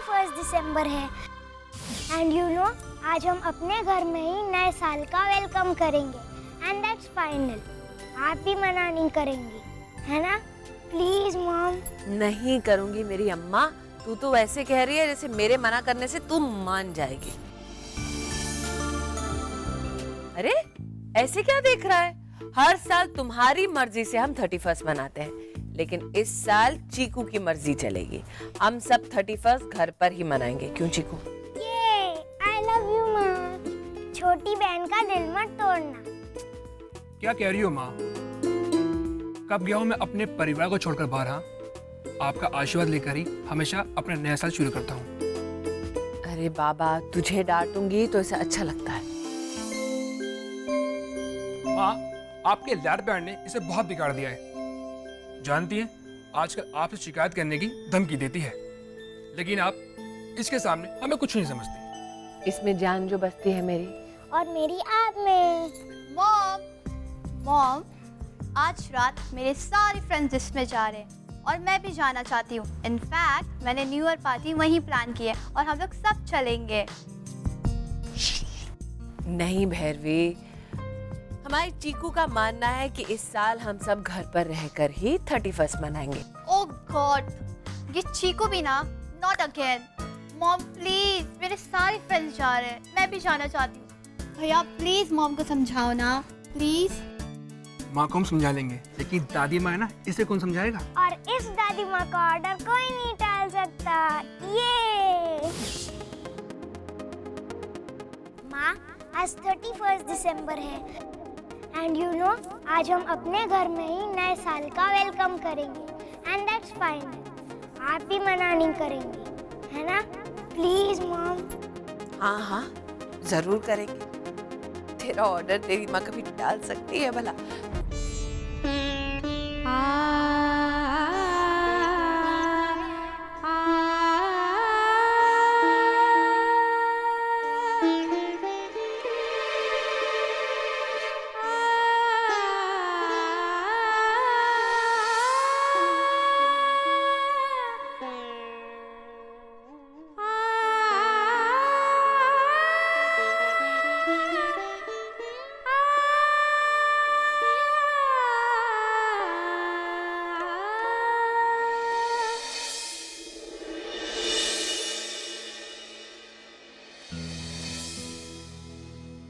दिसंबर है and you know आज हम अपने घर में ही नए साल का वेलकम करेंगे एंड दैट्स फाइनल। आप भी मना नहीं करेंगी है ना? Please mom. नहीं करूंगी मेरी अम्मा, तू तो वैसे कह रही है जैसे मेरे मना करने से तू मान जाएगी। अरे ऐसे क्या देख रहा है? हर साल तुम्हारी मर्जी से हम 31 मनाते हैं, लेकिन इस साल चीकू की मर्जी चलेगी। हम सब 31 घर पर ही मनाएंगे। क्यों चीकू? ये आई लव यू माँ। छोटी बहन का दिल मत तोड़ना। क्या कह रही हो माँ? कब गया हूँ मैं अपने परिवार को छोड़कर बाहर? हाँ, आपका आशीर्वाद लेकर ही हमेशा अपना नया साल शुरू करता हूँ। अरे बाबा, तुझे डांटूंगी तो इसे अच्छा लगता है। माँ, आपके लाड प्यार ने इसे बहुत बिगाड़ दिया है। जानती हैं, आजकल आपसे शिकायत करने की धमकी देती है, लेकिन आप इसके सामने हमें कुछ नहीं समझती। इसमें जान जो बसती है मेरी और मेरी आप में। मॉम, आज रात मेरे सारे फ्रेंड्स इसमें जा रहे हैं और मैं भी जाना चाहती हूँ। इनफैक्ट मैंने न्यू ईयर पार्टी वहीं प्लान की है और हम लोग सब चलेंगे। नहीं भैरवी, हमारे चीकू का मानना है कि इस साल हम सब घर पर रहकर ही 31 मनाएंगे। ओह गॉड, ये चीकू भी ना, नॉट अगेन। मॉम प्लीज, मेरे सारे फ्रेंड्स जा रहे हैं, मैं भी जाना चाहती हूँ। भैया प्लीज मॉम को समझाओ ना, प्लीज। माँ को हम समझा लेंगे, लेकिन दादी माँ है ना, इसे कौन समझाएगा? और इस दादी माँ का ऑर्डर कोई नहीं टाल सकता। ये माँ, आज 31 दिसंबर है एंड यू नो आज हम अपने घर में ही नए साल का वेलकम करेंगे एंड दैट्स फाइनल। आप भी मना नहीं करेंगी है ना? Please mom. हाँ हाँ जरूर करेंगे। तेरा ऑर्डर तेरी माँ कभी टाल सकती है भला?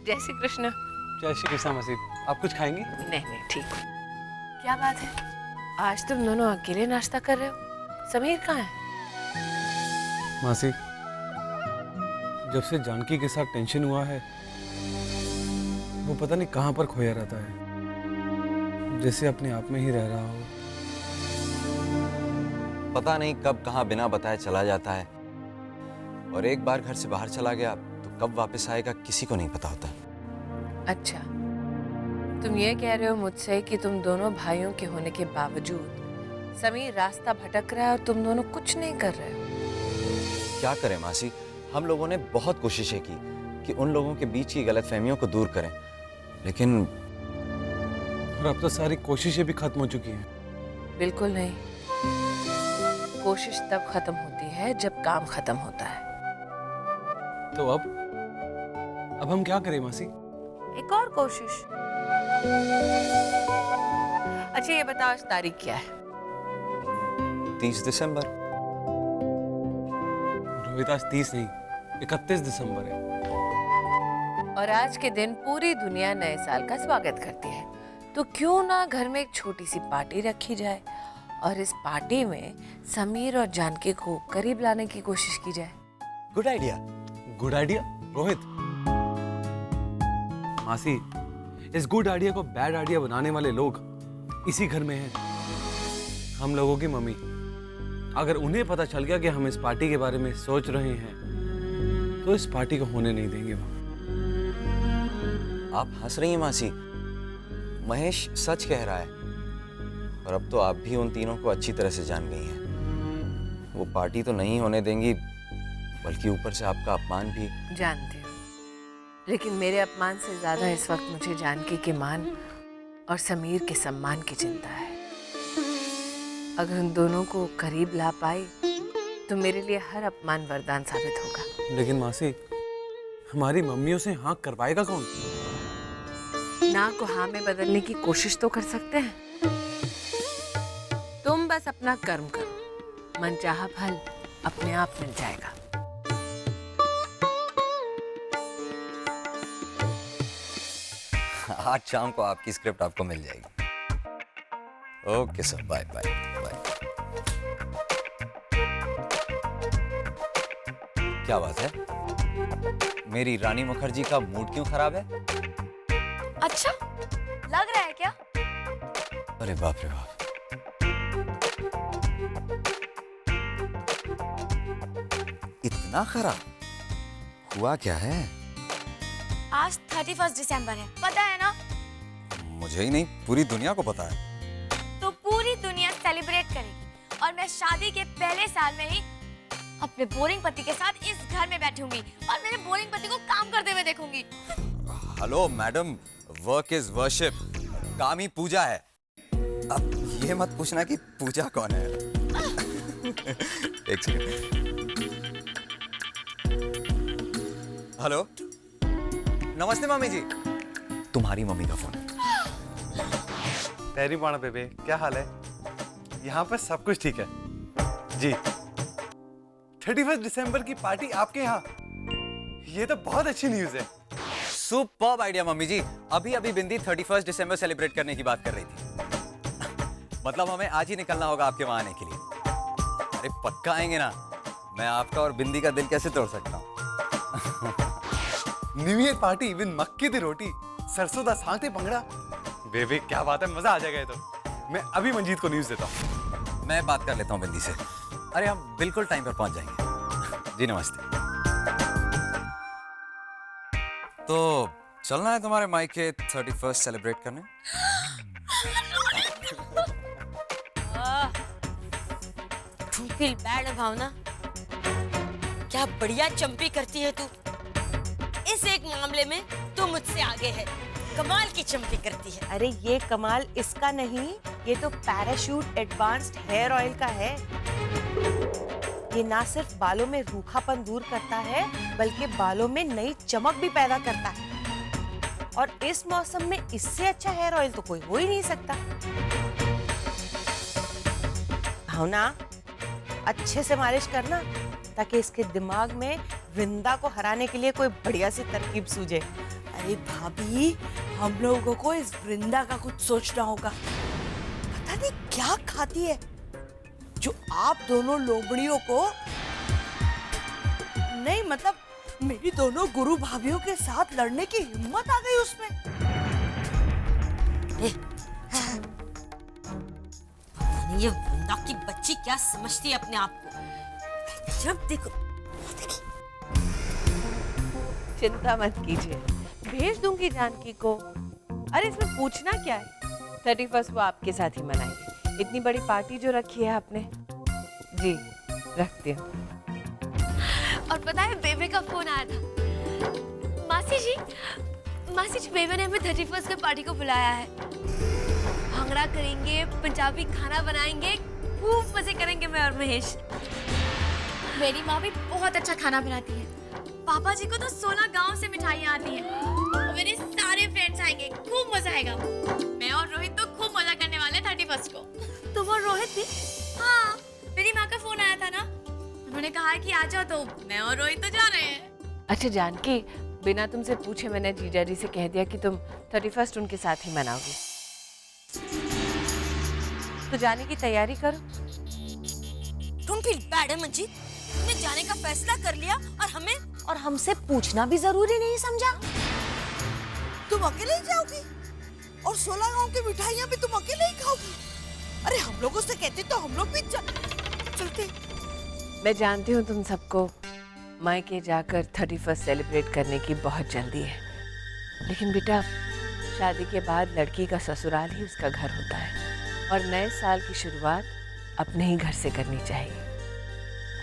जय श्री कृष्ण। जय श्री कृष्ण मसीह। आप कुछ खाएंगी? नहीं नहीं ठीक। क्या बात है, आज तुम दोनों अकेले नाश्ता कर रहे हो? समीर कहाँ है? मासी, जब से जानकी के साथ टेंशन हुआ है वो पता नहीं कहाँ पर खोया रहता है, जैसे अपने आप में ही रह रहा हो। पता नहीं कब कहाँ बिना बताए चला जाता है, और एक बार घर से बाहर चला गया तो कब वापस आएगा किसी को नहीं पता होता। अच्छा, तुम ये कह रहे हो मुझसे कि तुम दोनों भाइयों के होने के बावजूद समीर रास्ता भटक रहा है और तुम दोनों कुछ नहीं कर रहे हो? क्या करें मासी, हम लोगों ने बहुत कोशिशें की कि उन लोगों के बीच की गलतफहमियों को दूर करें, लेकिन और अब तो सारी कोशिशें भी खत्म हो चुकी हैं। बिल्कुल नहीं, कोशिश तब खत्म होती है जब काम खत्म होता है। तो अब हम क्या करें मासी? एक और कोशिश। अच्छा ये बताओ आज तारीख क्या है? 30 दिसंबर। रोहित, आज 30 नहीं 31 दिसंबर है। और आज के दिन पूरी दुनिया नए साल का स्वागत करती है, तो क्यों ना घर में एक छोटी सी पार्टी रखी जाए और इस पार्टी में समीर और जानकी को करीब लाने की कोशिश की जाए। Good idea. Good idea Rohit. मासी, इस गुड आइडिया को बैड आइडिया बनाने वाले लोग इसी घर में हैं। हम लोगों की मम्मी। अगर उन्हें पता चल गया कि हम इस पार्टी के बारे में सोच रहे हैं तो इस पार्टी को होने नहीं देंगे वो। आप हंस रही हैं मासी, महेश सच कह रहा है, और अब तो आप भी उन तीनों को अच्छी तरह से जान गई हैं। वो पार्टी तो नहीं होने देंगी, बल्कि ऊपर से आपका अपमान भी। जानती हूँ, लेकिन मेरे अपमान से ज्यादा इस वक्त मुझे जानकी के मान और समीर के सम्मान की चिंता है। अगर उन दोनों को करीब ला पाई तो मेरे लिए हर अपमान वरदान साबित होगा। लेकिन मासी, हमारी मम्मियों से हाँ करवाएगा कौन? ना को हाँ में बदलने की कोशिश तो कर सकते हैं। तुम बस अपना कर्म करो, मनचाहा फल अपने आप मिल जाएगा। आज शाम को आपकी स्क्रिप्ट आपको मिल जाएगी। Okay sir, bye bye bye. क्या बात है, मेरी रानी मुखर्जी का मूड क्यों खराब है? अच्छा, लग रहा है क्या? अरे बाप रे बाप, इतना खराब? हुआ क्या है? आज 31 दिसंबर है, पता है ना? मुझे ही नहीं, पूरी दुनिया को पता है। तो पूरी दुनिया सेलिब्रेट करेगी और मैं शादी के पहले साल में ही अपने बोरिंग पति के साथ इस घर में बैठूंगी और मेरे बोरिंग पति को काम करते हुए देखूंगी। Hello madam, work is worship, काम ही पूजा है। अब ये मत पूछना कि पूजा कौन है। एक सेकंड। हेलो, नमस्ते मामी जी। तुम्हारी मम्मी का फोन। तेरी बाणा बेबे, क्या हाल है? यहाँ पर सब कुछ ठीक है जी। 31 दिसंबर की पार्टी आपके यहाँ, ये तो बहुत अच्छी न्यूज है। सुपर्ब आइडिया मम्मी जी। अभी अभी बिंदी 31 दिसंबर सेलिब्रेट करने की बात कर रही थी। मतलब हमें आज ही निकलना होगा आपके वहां आने के लिए। अरे पक्का आएंगे ना, मैं आपका और बिंदी का दिल कैसे तोड़ सकता हूँ। न्यू ईयर पार्टी विद मक्की दी रोटी, सरसों दा साग ते भंगड़ा। बेबे क्या बात है, मजा आ जाएगा ये तो। मैं अभी मंजीत को न्यूज देता हूँ। मैं बात कर लेता हूँ बिंदी से। अरे हम बिल्कुल टाइम पर पहुंच जाएंगे। जी नमस्ते। तो चलना है तुम्हारे मायके 31 सेलिब्रेट करने? फील बैड भावना, क्या बढ़िया चंपी करती है तू। इस एक मामले में तू मुझसे आगे है, कमाल की चंपी करती है। अरे ये कमाल इसका नहीं, ये तो पैराशूट एडवांस्ड हेयर ऑयल का है। ये ना सिर्फ बालों में रूखापन दूर करता है, बल्कि बालों में नई चमक भी पैदा करता है। और इस मौसम में इससे अच्छा हेयर ऑयल तो कोई हो ही नहीं सकता। भावना, अच्छे से मालिश करना ताकि इसके दिमाग में वृंदा को हराने के लिए कोई बढ़िया सी तरकीब सूझे। अरे भाभी, हम लोगों को इस वृंदा का कुछ सोचना होगा। पता नहीं क्या खाती है जो आप दोनों लोमड़ियों को, नहीं मतलब मेरी दोनों गुरु भाभीियों के साथ लड़ने की हिम्मत आ गई उसमें। पता नहीं ये वृंदा की बच्ची क्या समझती है अपने आप को। जब देखो चिंता मत कीजिए, भेज दूंगी जानकी को। अरे इसमें पूछना क्या है, 31 वो आपके साथ ही मनाएंगे। इतनी बड़ी पार्टी जो रखी है आपने। जी रखती हूँ। और पता है बेबे का फोन आया था। मासी जी बेबे ने हमें 31 के पार्टी को बुलाया है। भांगड़ा करेंगे, पंजाबी खाना बनाएंगे, खूब मजे करेंगे मैं और महेश। मेरी माँ भी बहुत अच्छा खाना बनाती है। पापा जी को तो 16 गांव से मिठाइयाँ आती हैं। मेरे सारे फ्रेंड्स आएंगे, खूब मजा आएगा। मैं और रोहित तो खूब मजा करने वाले हैं 31 को। तुम और रोहित भी? हाँ, मेरी माँ का फोन आया था ना, उन्होंने कहा है कि आ जाओ, तो मैं और रोहित तो जा रहे हैं। अच्छा जानकी, बिना तुमसे पूछे मैंने जीजा जी से कह दिया कि तुम 31 उनके साथ ही मनाओगी। तो जाने की तैयारी करो। तुम फील बैड है मंजीत, तुमने जाने का फैसला कर लिया और हमसे पूछना भी जरूरी नहीं समझा। तुम अकेले ही जाओगी और 16 गांव की मिठाइयाँ भी तुम अकेले ही खाओगी। अरे हम लोगों से कहते तो हम लोग भी चलते। मैं जानती हूँ तुम सबको मायके जाकर 31 सेलिब्रेट करने की बहुत जल्दी है, लेकिन बेटा शादी के बाद लड़की का ससुराल ही उसका घर होता है और नए साल की शुरुआत अपने ही घर से करनी चाहिए।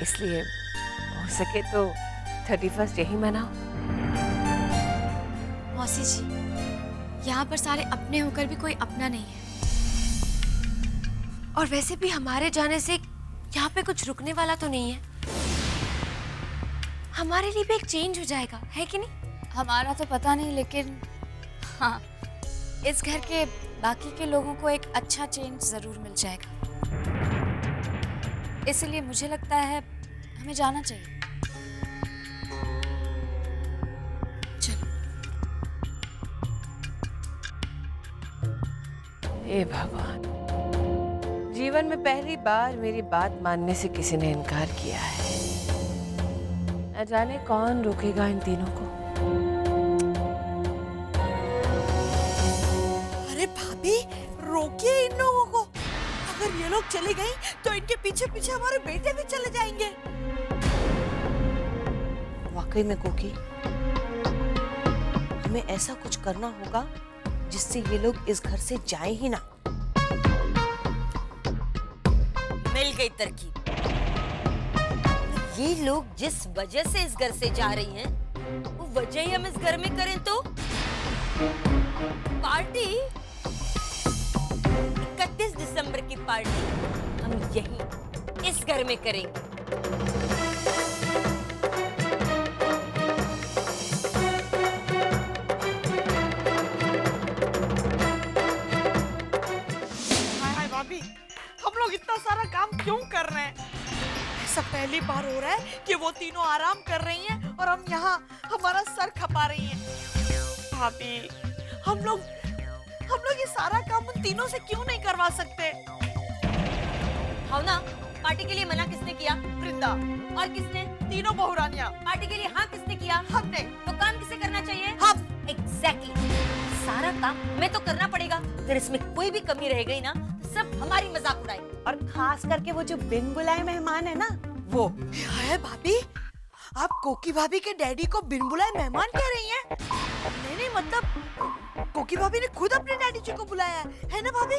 इसलिए हो सके तो 31 यही मनाओ। मौसी जी, यहाँ पर सारे अपने होकर भी कोई अपना नहीं है। और वैसे भी हमारे जाने से यहाँ पे कुछ रुकने वाला तो नहीं है। हमारे लिए भी एक चेंज हो जाएगा, है कि नहीं? हमारा तो पता नहीं, लेकिन हाँ, इस घर के बाकी के लोगों को एक अच्छा चेंज जरूर मिल जाएगा। इसलिए मुझे लगता है हमें जाना चाहिए। चलो। हे भगवान, जीवन में पहली बार मेरी बात मानने से किसी ने इनकार किया है। न जाने कौन रोकेगा इन तीनों को। अरे भाभी, रोकिए इन लोगों को। अगर ये लोग चले गए तो इनके पीछे पीछे हमारे बेटे भी चले जाएंगे। वाकई में कोकी, हमें ऐसा कुछ करना होगा जिससे ये लोग इस घर से जाए ही ना। मिल गई तरकीब। ये लोग जिस वजह से इस घर से जा रही हैं, वो वजह ही हम इस घर में करें तो पार्टी 31 दिसंबर की पार्टी हम यहीं इस घर में करेंगे। हाय भाभी, हम लोग इतना सारा काम क्यों कर रहे हैं? ऐसा पहली बार हो रहा है कि वो तीनों आराम कर रही हैं और हम यहाँ हमारा सर खपा रही हैं। भाभी, हम लोग ये सारा काम उन तीनों से क्यों नहीं करवा सकते? भावना, पार्टी के लिए मना किसने किया? वृंदा। और किसने? तीनों बहुरानियां। पार्टी के लिए हाँ किसने किया? हमने। तो काम किसे करना चाहिए? हम। एग्जैक्टली। सारा काम हमें तो करना पड़ेगा। अगर इसमें कोई भी कमी रह गई ना, तो सब हमारी मजाक उड़ाएंगे। और खास करके वो जो बिन बुलाए मेहमान है ना, वो। है भाभी, आप कोकी भाभी के डैडी को बिन बुलाए मेहमान कह रही हैं? नहीं, मतलब कोकी भाभी ने खुद अपने डैडी जी को बुलाया है ना भाभी?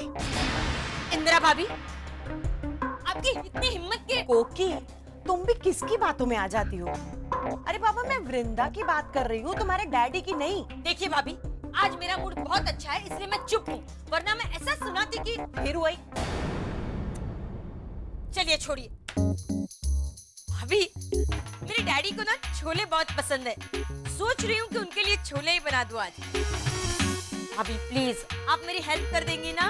इंदिरा भाभी, आपकी इतनी हिम्मत के? कोकी, तुम भी किसकी बातों में आ जाती हो? अरे बाबा, मैं वृंदा की बात कर रही हूँ, तुम्हारे डैडी की नहीं। देखिए भाभी, आज मेरा मूड बहुत अच्छा है, इसलिए मैं चुप हूँ, वरना मैं ऐसा सुनाती कि फिर वही। चलिए छोड़िए। भाभी, मेरे डैडी को ना छोले बहुत पसंद है। सोच रही हूँ कि उनके लिए छोले ही बना दूँ आज। भाभी प्लीज, आप मेरी हेल्प कर देंगी ना?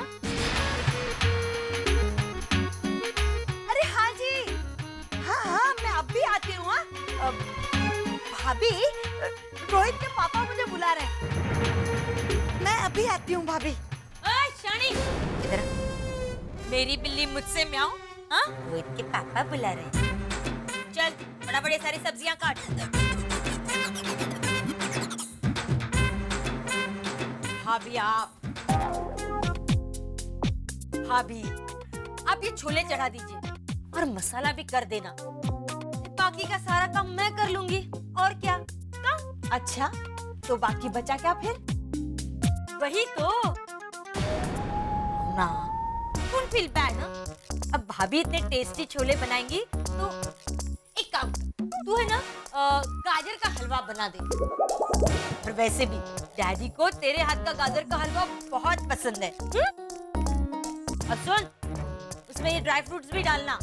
अरे हाँ जी, हाँ, मैं अब भी आती हूँ। भाभी, रोहित के पापा मुझे बुला रहे हैं। मैं अभी आती हूँ भाभी। शानी, इधर आ। मेरी बिल्ली मुझसे म्याऊं? हाँ, रोहित के पापा बुला रहे हैं। चल, फटाफट ये सारी सब्जियां काट। भाभी आप ये छोले चढ़ा दीजिए और मसाला भी कर देना। बाकी का सारा काम मैं कर लूंगी। और क्या? अच्छा, तो बाकी बचा क्या फिर? वही तो ना, डोंट फील बैड ना। अब भाभी इतने टेस्टी छोले बनाएंगी तो एक काम कर, तू है ना गाजर का हलवा बना दे। और वैसे भी डैडी को तेरे हाथ का गाजर का हलवा बहुत पसंद है। और सुन, उसमें ये ड्राई फ्रूट्स भी डालना।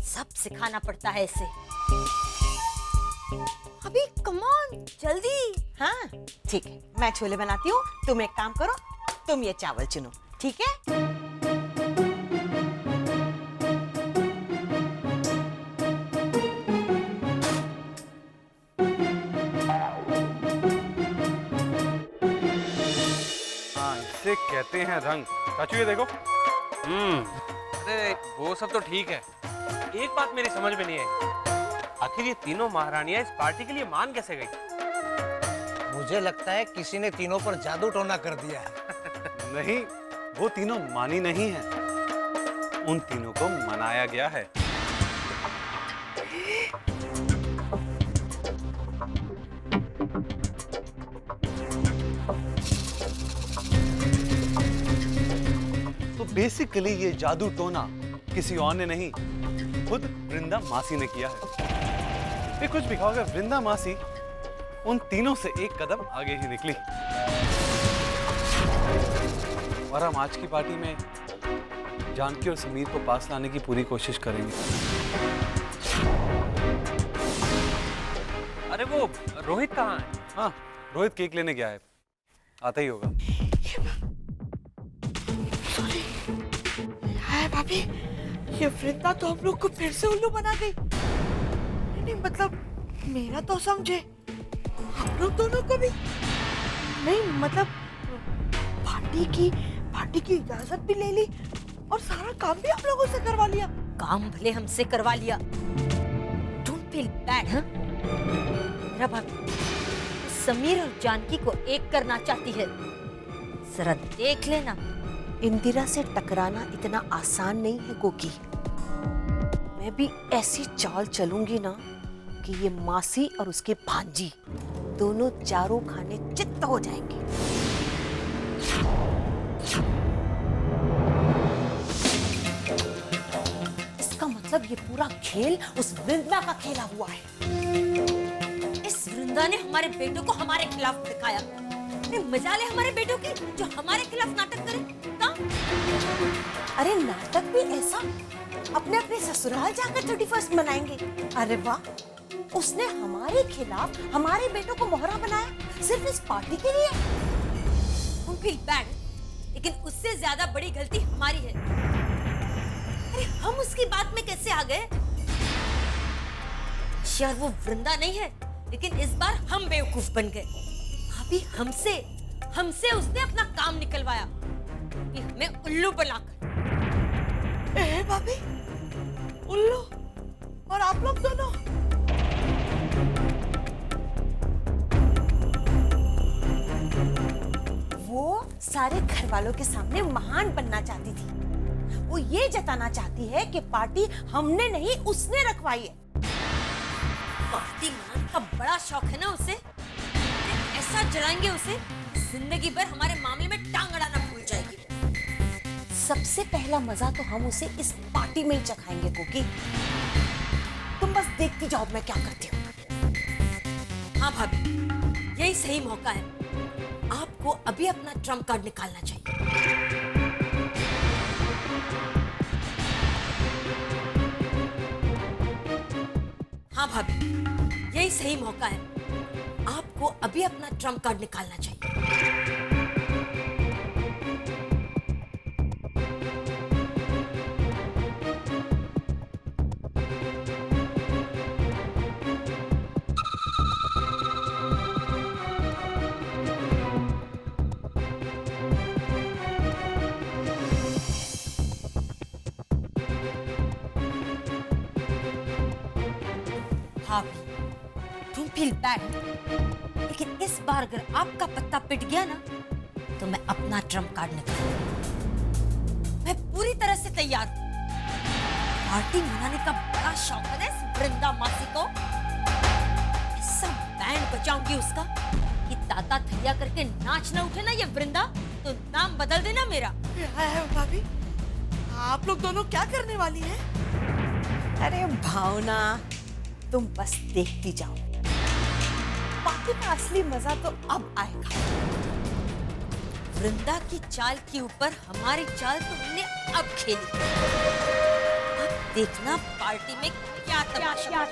सब सिखाना पड़ता है इसे। अभी कम ऑन, जल्दी। हाँ ठीक है, मैं छोले बनाती हूँ, तुम एक काम करो, तुम ये चावल चुनो, ठीक है? हाँ, इसे कहते हैं रंग। चाचू ये देखो। अरे वो सब तो ठीक है, एक बात मेरी समझ में नहीं आई, आखिर ये तीनों महारानियां इस पार्टी के लिए मान कैसे गई? मुझे लगता है किसी ने तीनों पर जादू टोना कर दिया है। नहीं, वो तीनों मानी नहीं है, उन तीनों को मनाया गया है। तो बेसिकली ये जादू टोना किसी और ने नहीं, खुद वृंदा मासी ने किया है। ये कुछ भी कहोगे, वृंदा मासी उन तीनों से एक कदम आगे ही निकली। और हम आज की पार्टी में जानकी और समीर को पास लाने की पूरी कोशिश करेंगे। अरे वो रोहित कहाँ है? हाँ, रोहित केक लेने गया है, आता ही होगा। सॉरी। हाय भाभी, ये वृंदा तो हम लोग को फिर से उल्लू बना गई। नहीं मतलब मेरा तो समझे, हम लोग दोनों को भी नहीं, मतलब पार्टी की इजाजत भी ले ली और सारा काम भी हम लोगों से करवा लिया। काम भले हमसे करवा लिया, डोंट फील बैड। हाँ, मेरा भाभी समीर और जानकी को एक करना चाहती है, जरा देख लेना। इंदिरा से टकराना इतना आसान नहीं है कोकी। मैं भी ऐसी चाल चलूंगी ना कि ये मासी और उसके भांजी दोनों चारों खाने चित्त हो जाएंगे। इसका मतलब ये पूरा खेल उस वृंदा का खेला हुआ है। इस वृंदा ने हमारे बेटों को हमारे खिलाफ दिखाया। मजा ले हमारे बेटों की जो हमारे खिलाफ नाटक करे। ना? अरे नाटक भी ऐसा अपने अपने ससुराल जाकर 31 मनाएंगे। अरे वाह, उसने हमारे खिलाफ हमारे बेटों को मोहरा बनाया सिर्फ इस पार्टी के लिए। तुम फील बैड, लेकिन उससे ज्यादा बड़ी गलती हमारी है। अरे हम उसकी बात में कैसे आ गए? शायद वो वृंदा नहीं है, लेकिन इस बार हम बेवकूफ बन गए। अभी हमसे उसने अपना काम निकलवाया, हमें उल्लू बनाकर। ए भाभी, उल्लू और आप लोग दोनों। वो सारे घर वालों के सामने महान बनना चाहती थी। वो ये जताना चाहती है कि पार्टी हमने नहीं उसने रखवाई है। पार्टी मनाने का बड़ा शौक है ना उसे। ऐसा जलाएंगे उसे, जिंदगी भर हमारे मामले में टांग अड़ाना भूल जाएगी। सबसे पहला मजा तो हम उसे इस पार्टी में ही चखाएंगे कोकी। तुम बस देखती जाओ मैं क्या करती हूँ। हाँ भाभी, यही सही मौका है। आपको अभी अपना ट्रम्प कार्ड निकालना चाहिए। हाँ भाभी, यही सही मौका है। आपको अभी अपना ट्रम्प कार्ड निकालना चाहिए। भाभी, तुम फील बैड, लेकिन इस बार अगर आपका पत्ता पिट गया ना, तो मैं अपना ट्रम्प कार्ड निकालूंगा। मैं पूरी तरह से तैयार हूँ। पार्टी मनाने का बड़ा शौक है इस वृंदा मासी को। ऐसा बैंड बजाऊंगी उसका कि ताता थैया करके नाच ना उठे ना ये वृंदा, तो नाम बदल देना मेरा। भाभी, आप लोग दोनों क्या करने वाली हैं? अरे भावना, तुम बस देखती जाओ। पार्टी का असली मजा तो अब आएगा। वृंदा की चाल के ऊपर हमारी चाल तो हमने अब खेली। अब देखना पार्टी में क्या तमाशा।